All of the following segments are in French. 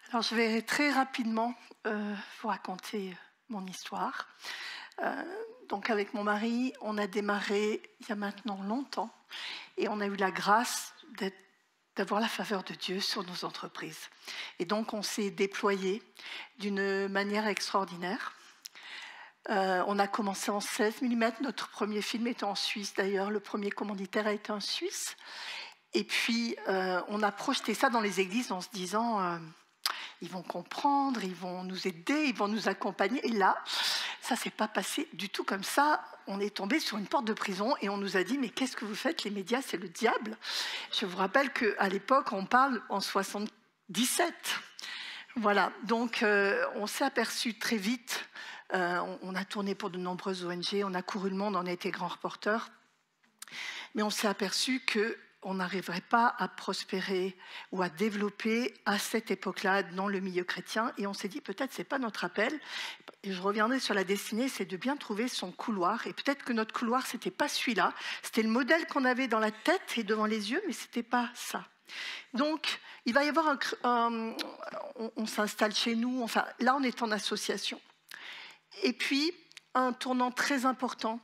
Alors, je vais très rapidement vous raconter mon histoire. Euh, donc, avec mon mari, on a démarré il y a maintenant longtemps et on a eu la grâce d'avoir la faveur de Dieu sur nos entreprises. Et donc, on s'est déployé d'une manière extraordinaire. On a commencé en 16 mm. Notre premier film était en Suisse, d'ailleurs. Le premier commanditaire a été en Suisse. Et puis, on a projeté ça dans les églises en se disant... ils vont comprendre, ils vont nous aider, ils vont nous accompagner. Et là, ça ne s'est pas passé du tout comme ça. On est tombé sur une porte de prison et on nous a dit « Mais qu'est-ce que vous faites? Les médias, c'est le diable ». Je vous rappelle qu'à l'époque, on parle en 77. Voilà, donc on s'est aperçu très vite. On a tourné pour de nombreuses ONG, on a couru le monde, on a été grands reporters. Mais on s'est aperçu qu'on n'arriverait pas à prospérer ou à développer à cette époque-là dans le milieu chrétien. Et on s'est dit, peut-être ce n'est pas notre appel. Et je reviendrai sur la destinée, c'est de bien trouver son couloir. Et peut-être que notre couloir, ce n'était pas celui-là. C'était le modèle qu'on avait dans la tête et devant les yeux, mais ce n'était pas ça. Donc, il va y avoir on s'installe chez nous. Enfin, là, on est en association. Et puis, un tournant très important,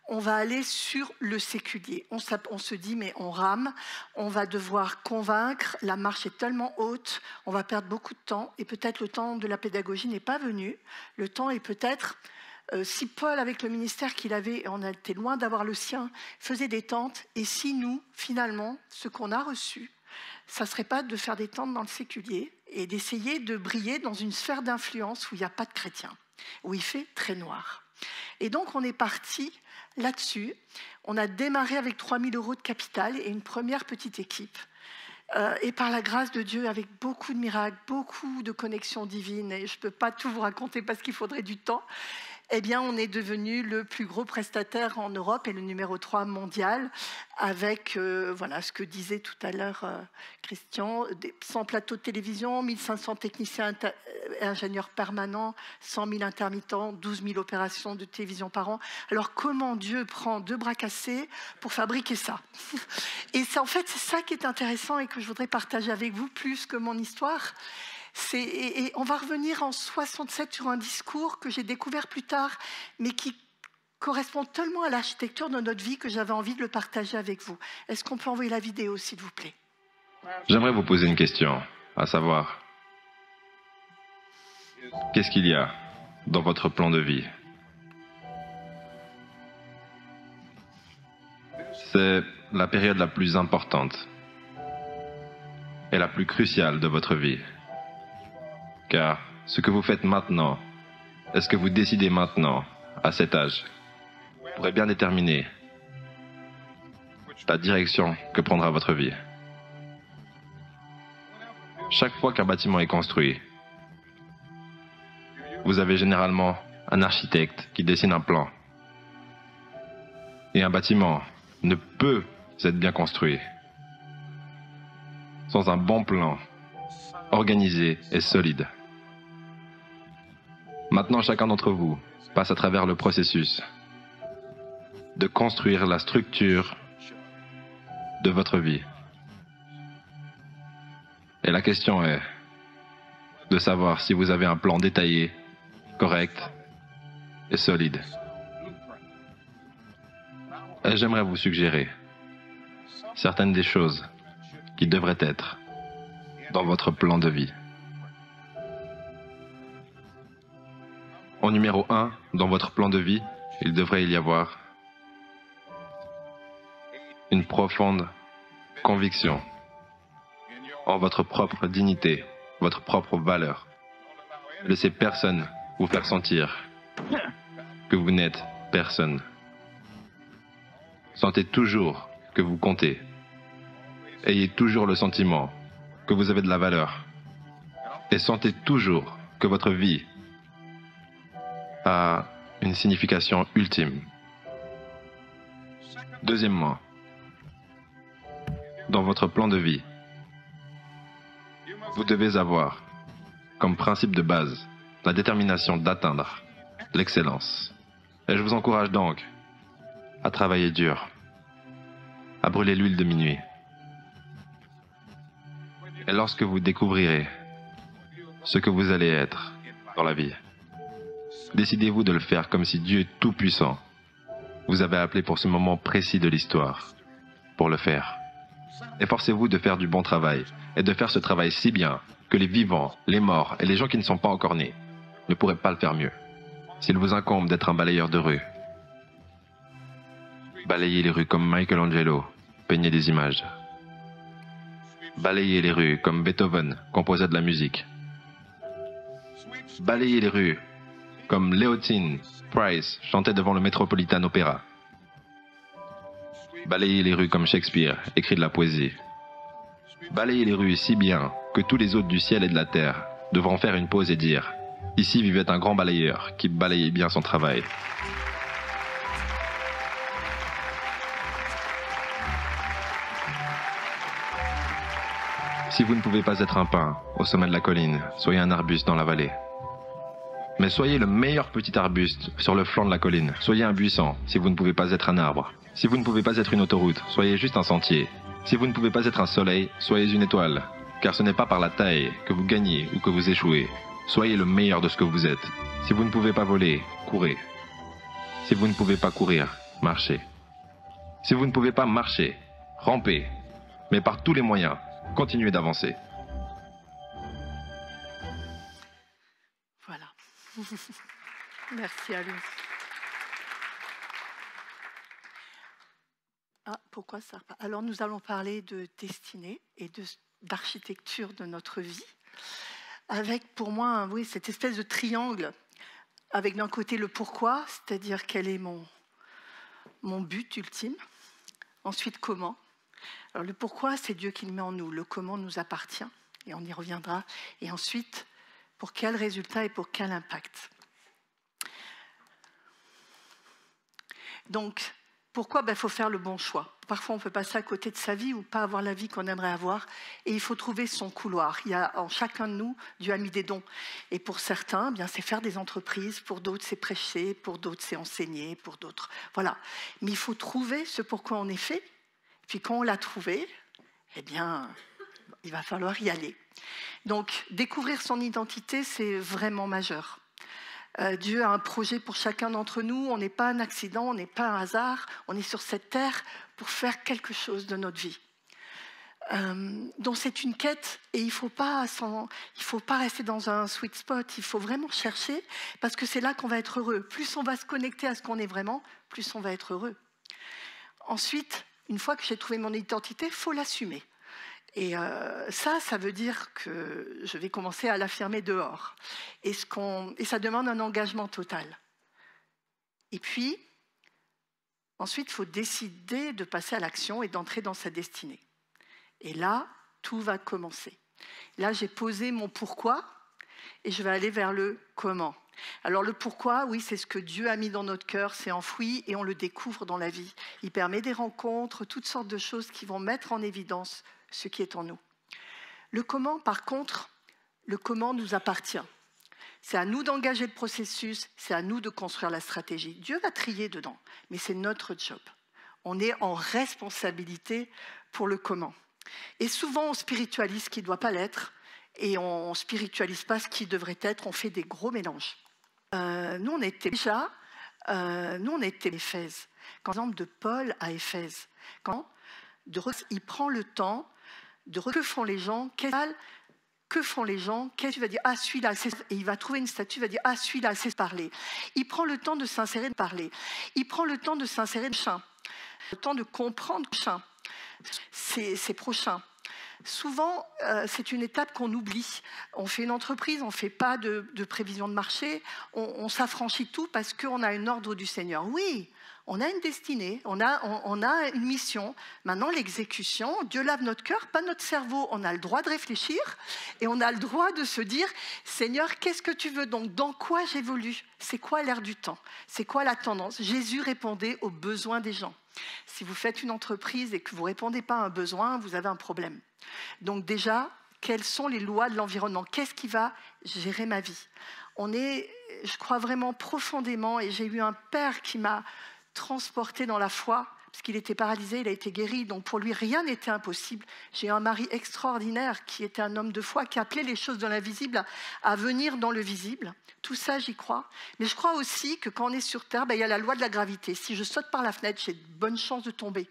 on va aller sur le séculier. On se dit, mais on rame, on va devoir convaincre, la marche est tellement haute, on va perdre beaucoup de temps, et peut-être le temps de la pédagogie n'est pas venu. Le temps est peut-être, si Paul, avec le ministère qu'il avait, et on a été loin d'avoir le sien, faisait des tentes, et si nous, finalement, ce qu'on a reçu, ça ne serait pas de faire des tentes dans le séculier, et d'essayer de briller dans une sphère d'influence où il n'y a pas de chrétiens, où il fait très noir. Et donc, on est parti là-dessus. On a démarré avec 3 000 € de capital et une première petite équipe. Et par la grâce de Dieu, avec beaucoup de miracles, beaucoup de connexions divines, et je ne peux pas tout vous raconter parce qu'il faudrait du temps, eh bien, on est devenu le plus gros prestataire en Europe et le numéro 3 mondial, avec voilà, ce que disait tout à l'heure Christian, 100 plateaux de télévision, 1500 techniciens et ingénieurs permanents, 100 000 intermittents, 12 000 opérations de télévision par an. Alors, comment Dieu prend 2 bras cassés pour fabriquer ça? Et ça, en fait, c'est ça qui est intéressant et que je voudrais partager avec vous plus que mon histoire. Et on va revenir en 67 sur un discours que j'ai découvert plus tard, mais qui correspond tellement à l'architecture de notre vie que j'avais envie de le partager avec vous. Est-ce qu'on peut envoyer la vidéo, s'il vous plaît? J'aimerais vous poser une question, à savoir, qu'est-ce qu'il y a dans votre plan de vie? C'est la période la plus importante et la plus cruciale de votre vie. Car ce que vous faites maintenant, et ce que vous décidez maintenant, à cet âge, pourrait bien déterminer la direction que prendra votre vie. Chaque fois qu'un bâtiment est construit, vous avez généralement un architecte qui dessine un plan. Et un bâtiment ne peut être bien construit sans un bon plan, organisé et solide. Maintenant, chacun d'entre vous passe à travers le processus de construire la structure de votre vie. Et la question est de savoir si vous avez un plan détaillé, correct et solide. Et j'aimerais vous suggérer certaines des choses qui devraient être dans votre plan de vie. En numéro 1, dans votre plan de vie, il devrait y avoir une profonde conviction en votre propre dignité, votre propre valeur. Ne laissez personne vous faire sentir que vous n'êtes personne. Sentez toujours que vous comptez. Ayez toujours le sentiment que vous avez de la valeur. Et sentez toujours que votre vie a une signification ultime. Deuxièmement, dans votre plan de vie, vous devez avoir comme principe de base la détermination d'atteindre l'excellence. Et je vous encourage donc à travailler dur, à brûler l'huile de minuit. Et lorsque vous découvrirez ce que vous allez être dans la vie. Décidez-vous de le faire comme si Dieu Tout-Puissant vous avait appelé pour ce moment précis de l'histoire, pour le faire. Efforcez-vous de faire du bon travail et de faire ce travail si bien que les vivants, les morts et les gens qui ne sont pas encore nés ne pourraient pas le faire mieux. S'il vous incombe d'être un balayeur de rue, balayez les rues comme Michelangelo peignait des images. Balayez les rues comme Beethoven composait de la musique. Balayez les rues comme Leontine Price chantait devant le Metropolitan Opera. Balayez les rues comme Shakespeare écrit de la poésie. Balayez les rues si bien que tous les hôtes du ciel et de la terre devront faire une pause et dire « Ici vivait un grand balayeur qui balayait bien son travail ». Si vous ne pouvez pas être un pin au sommet de la colline, soyez un arbuste dans la vallée. Mais soyez le meilleur petit arbuste sur le flanc de la colline. Soyez un buisson si vous ne pouvez pas être un arbre. Si vous ne pouvez pas être une autoroute, soyez juste un sentier. Si vous ne pouvez pas être un soleil, soyez une étoile. Car ce n'est pas par la taille que vous gagnez ou que vous échouez. Soyez le meilleur de ce que vous êtes. Si vous ne pouvez pas voler, courez. Si vous ne pouvez pas courir, marchez. Si vous ne pouvez pas marcher, rampez. Mais par tous les moyens, continuez d'avancer. Voilà. Merci à lui. Ah, pourquoi ça? Alors nous allons parler de destinée et d'architecture de notre vie, avec pour moi, oui, cette espèce de triangle, avec d'un côté le pourquoi, c'est-à-dire quel est mon but ultime, ensuite comment. Alors le pourquoi, c'est Dieu qui le met en nous, le comment nous appartient, et on y reviendra, et ensuite, pour quel résultat et pour quel impact. Donc, pourquoi? Il faut faire le bon choix. Parfois, on peut passer à côté de sa vie ou pas avoir la vie qu'on aimerait avoir. Et il faut trouver son couloir. Il y a en chacun de nous, Dieu a mis des dons. Et pour certains, c'est faire des entreprises. Pour d'autres, c'est prêcher. Pour d'autres, c'est enseigner. Pour d'autres, voilà. Mais il faut trouver ce pourquoi on est fait. Et puis quand on l'a trouvé, il va falloir y aller. Donc, découvrir son identité, c'est vraiment majeur. Dieu a un projet pour chacun d'entre nous. On n'est pas un accident, on n'est pas un hasard. On est sur cette terre pour faire quelque chose de notre vie. Donc c'est une quête et il ne faut pas rester dans un sweet spot. Il faut vraiment chercher parce que c'est là qu'on va être heureux. Plus on va se connecter à ce qu'on est vraiment, plus on va être heureux. Ensuite, une fois que j'ai trouvé mon identité, il faut l'assumer. Et ça veut dire que je vais commencer à l'affirmer dehors. Et ça demande un engagement total. Et puis, ensuite, il faut décider de passer à l'action et d'entrer dans sa destinée. Et là, tout va commencer. Là, j'ai posé mon pourquoi et je vais aller vers le comment. Alors le pourquoi, oui, c'est ce que Dieu a mis dans notre cœur, c'est enfoui et on le découvre dans la vie. Il permet des rencontres, toutes sortes de choses qui vont mettre en évidence ce qui est en nous. Le comment, par contre, le comment nous appartient. C'est à nous d'engager le processus, c'est à nous de construire la stratégie. Dieu va trier dedans, mais c'est notre job. On est en responsabilité pour le comment. Et souvent, on spiritualise ce qui ne doit pas l'être et on ne spiritualise pas ce qui devrait être. On fait des gros mélanges. Nous, on était à Éphèse. Par exemple, de Paul à Éphèse. Il prend le temps de que font les gens, que font les gens, qu'est-ce que tu vas dire, ah celui-là, c'est... et il va trouver une statue, il va dire, ah celui-là, c'est parler. Il prend le temps de s'insérer de parler. Il prend le temps de s'insérer de chien. Le temps de comprendre ses prochains. Souvent, c'est une étape qu'on oublie. On fait une entreprise, on ne fait pas de prévision de marché, on s'affranchit tout parce qu'on a un ordre du Seigneur. Oui, on a une destinée, on a une mission. Maintenant, l'exécution, Dieu lave notre cœur, pas notre cerveau. On a le droit de réfléchir et on a le droit de se dire, Seigneur, qu'est-ce que tu veux donc? Dans quoi j'évolue? C'est quoi l'air du temps? C'est quoi la tendance? Jésus répondait aux besoins des gens. Si vous faites une entreprise et que vous ne répondez pas à un besoin, vous avez un problème. Donc déjà, quelles sont les lois de l'environnement? Qu'est-ce qui va gérer ma vie? Je crois vraiment profondément, et j'ai eu un père qui m'a transporté dans la foi parce qu'il était paralysé, il a été guéri, donc pour lui, rien n'était impossible. J'ai un mari extraordinaire qui était un homme de foi, qui appelait les choses de l'invisible à venir dans le visible. Tout ça, j'y crois. Mais je crois aussi que quand on est sur Terre, il y a la loi de la gravité. Si je saute par la fenêtre, j'ai de bonnes chances de tomber.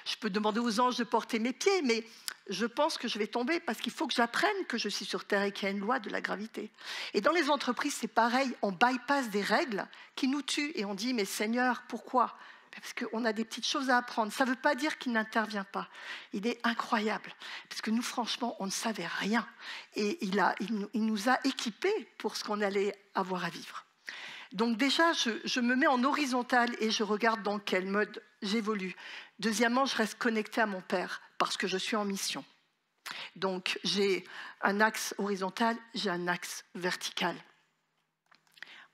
Je peux demander aux anges de porter mes pieds, mais je pense que je vais tomber parce qu'il faut que j'apprenne que je suis sur Terre et qu'il y a une loi de la gravité. Et dans les entreprises, c'est pareil. On bypasse des règles qui nous tuent et on dit « Mais Seigneur, pourquoi ?» Parce qu'on a des petites choses à apprendre. Ça ne veut pas dire qu'il n'intervient pas. Il est incroyable. Parce que nous, franchement, on ne savait rien. Et il nous a équipés pour ce qu'on allait avoir à vivre. Donc déjà, je me mets en horizontal et je regarde dans quel mode j'évolue. Deuxièmement, je reste connectée à mon Père parce que je suis en mission. Donc j'ai un axe horizontal, j'ai un axe vertical.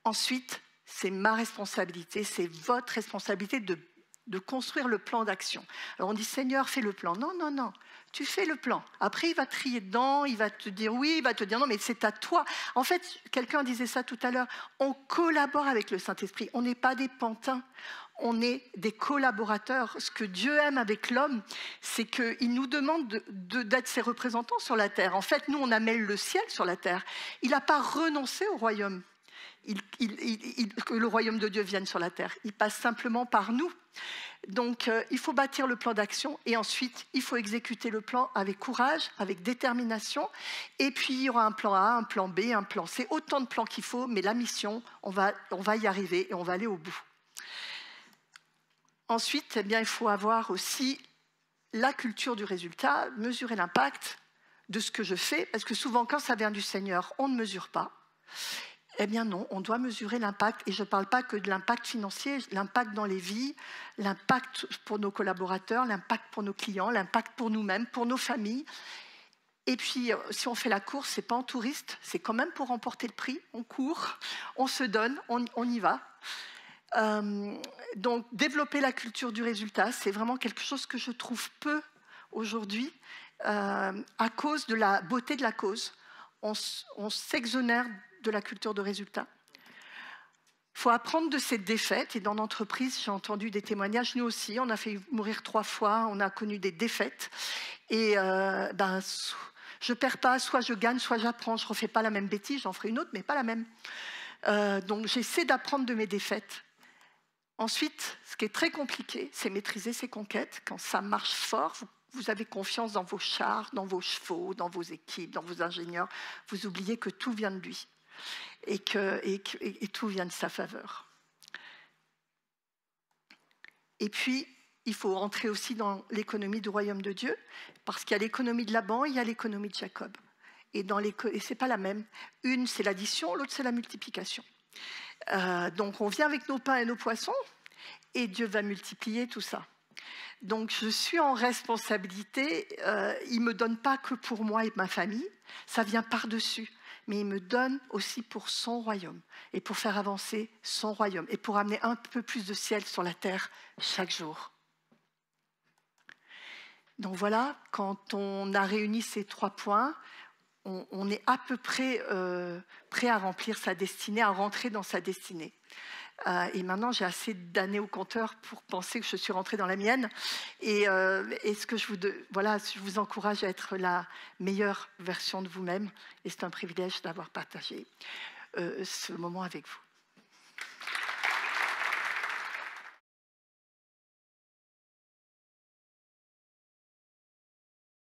Ensuite, c'est ma responsabilité, c'est votre responsabilité de construire le plan d'action. Alors on dit, Seigneur, fais le plan. Non, non, non, tu fais le plan. Après, il va trier dedans, il va te dire oui, il va te dire non, mais c'est à toi. En fait, quelqu'un disait ça tout à l'heure, on collabore avec le Saint-Esprit, on n'est pas des pantins, on est des collaborateurs. Ce que Dieu aime avec l'homme, c'est qu'il nous demande d'être ses représentants sur la terre. En fait, nous, on amène le ciel sur la terre. Il n'a pas renoncé au royaume. Que le royaume de Dieu vienne sur la terre. Il passe simplement par nous. Donc, il faut bâtir le plan d'action et ensuite, il faut exécuter le plan avec courage, avec détermination. Et puis, il y aura un plan A, un plan B, un plan C, autant de plans qu'il faut, mais la mission, on va y arriver et on va aller au bout. Ensuite, eh bien, il faut avoir aussi la culture du résultat, mesurer l'impact de ce que je fais, parce que souvent, quand ça vient du Seigneur, on ne mesure pas. Eh bien non, on doit mesurer l'impact, et je ne parle pas que de l'impact financier, l'impact dans les vies, l'impact pour nos collaborateurs, l'impact pour nos clients, l'impact pour nous-mêmes, pour nos familles. Et puis, si on fait la course, ce n'est pas en touriste, c'est quand même pour remporter le prix, on court, on se donne, on y va. Donc, développer la culture du résultat, c'est vraiment quelque chose que je trouve peu aujourd'hui, à cause de la beauté de la cause. On s'exonère de la culture de résultat. Il faut apprendre de ces défaites. Et dans l'entreprise, j'ai entendu des témoignages. Nous aussi, on a fait mourir 3 fois. On a connu des défaites. Et je ne perds pas. Soit je gagne, soit j'apprends. Je ne refais pas la même bêtise. J'en ferai une autre, mais pas la même. Donc, j'essaie d'apprendre de mes défaites. Ensuite, ce qui est très compliqué, c'est maîtriser ses conquêtes. Quand ça marche fort, vous avez confiance dans vos chars, dans vos chevaux, dans vos équipes, dans vos ingénieurs. Vous oubliez que tout vient de lui et tout vient de sa faveur. Et puis, il faut rentrer aussi dans l'économie du royaume de Dieu, parce qu'il y a l'économie de Laban, il y a l'économie de Jacob. Et ce n'est pas la même. Une, c'est l'addition, l'autre, c'est la multiplication. Donc, on vient avec nos pains et nos poissons, et Dieu va multiplier tout ça. Donc, je suis en responsabilité. Il ne me donne pas que pour moi et ma famille, ça vient par-dessus. Mais il me donne aussi pour son royaume, et pour faire avancer son royaume, et pour amener un peu plus de ciel sur la terre chaque jour. Donc voilà, quand on a réuni ces 3 points, on est à peu près prêt à remplir sa destinée, à rentrer dans sa destinée. Et maintenant, j'ai assez d'années au compteur pour penser que je suis rentrée dans la mienne. Et je vous encourage à être la meilleure version de vous-même. Et c'est un privilège d'avoir partagé ce moment avec vous.